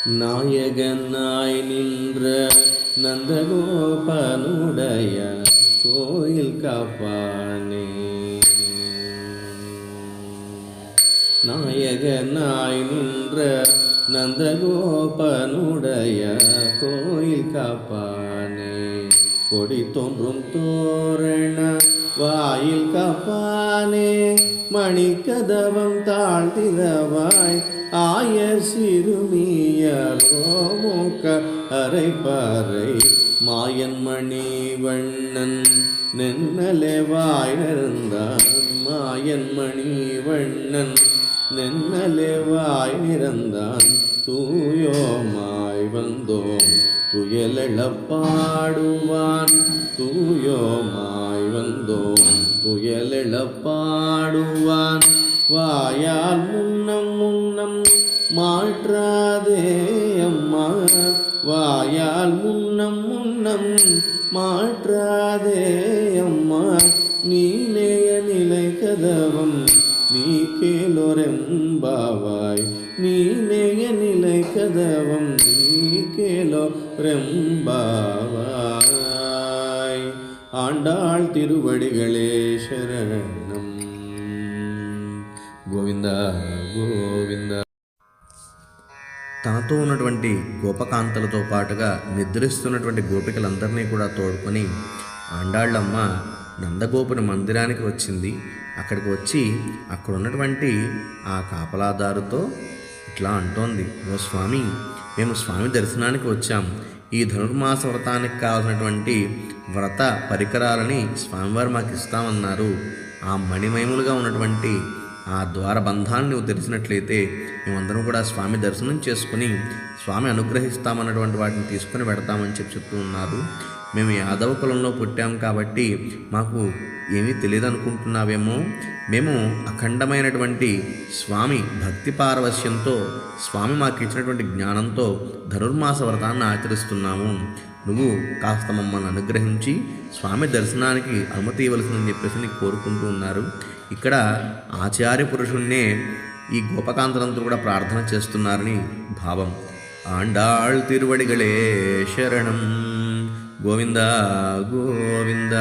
நாயகனாய் நின்ற நந்தகோபனுடைய கோயில் காப்பானே. நாயகனாய் நின்ற நந்தகோபனுடைய கோயில் காப்பானே. கொடி தோன்றும் தோரண வாயில் காப்பானே. மணிக்கதவம் தாழ்த்திரவாய் ஆய சிறுமியரோ மூக்க அரைப்பறை மாயன் மணிவண்ணன் நென்னலே வாய் நிறந்தான். மாயன் மணிவண்ணன் நென்னலே வாய் நிறந்தான். தூயோமாய் வந்தோம் துயலெழப்பாடுவான். தூயோமாய் வந்தோம் துயலெழப்பாடுவான். வாயால் முன்னம் முன்னம் மாற்றாதே அம்மா. வாயால் முன்னம் முன்னம் மாற்றாதே அம்மா. நீனேய நிலை கதவம் நீ கேளோரெம்பாவாய். நீனேய நிலை கதவம் நீ கேளோரெம்பாவாய். ஆண்டாள் திருவடிகளே சரணம். గోవింద గోవింద. తనతో ఉన్నటువంటి గోపకాంతలతో పాటుగా నిద్రిస్తున్నటువంటి గోపికలందరినీ కూడా తోడుకొని ఆండాళ్ళమ్మ నందగోపుని మందిరానికి వచ్చింది. అక్కడికి వచ్చి అక్కడ ఉన్నటువంటి ఆ కాపలాదారుతో ఇట్లా అంటోంది, ఓ స్వామి, మేము స్వామి దర్శనానికి వచ్చాం. ఈ ధనుర్మాస వ్రతానికి కావాల్సినటువంటి వ్రత పరికరాలని స్వామివారు మాకు ఇస్తామన్నారు. ఆ మణిమయములుగా ఉన్నటువంటి ఆ ద్వారబంధాన్ని నువ్వు తెరిచినట్లయితే మేమందరం కూడా స్వామి దర్శనం చేసుకుని స్వామి అనుగ్రహిస్తామన్నటువంటి వాటిని తీసుకుని పెడతామని చెప్తూ ఉన్నారు. మేము యాదవ కులంలో పుట్టాం కాబట్టి మాకు ఏమీ తెలియదు అనుకుంటున్నావేమో. మేము అఖండమైనటువంటి స్వామి భక్తి పారవశ్యంతో స్వామి మాకు ఇచ్చినటువంటి జ్ఞానంతో ధనుర్మాస వ్రతాన్ని ఆచరిస్తున్నాము. నువ్వు కాస్త మమ్మల్ని అనుగ్రహించి స్వామి దర్శనానికి అనుమతి ఇవ్వవలసిందని చెప్పేసి నీకు కోరుకుంటూ ఉన్నారు. ఇక్కడ ఆచార్య పురుషుణ్ణే ఈ గోపకాంతలంతా కూడా ప్రార్థన చేస్తున్నారని భావం. ఆండాళ్ తిరువడిగళే శరణం. గోవింద గోవింద.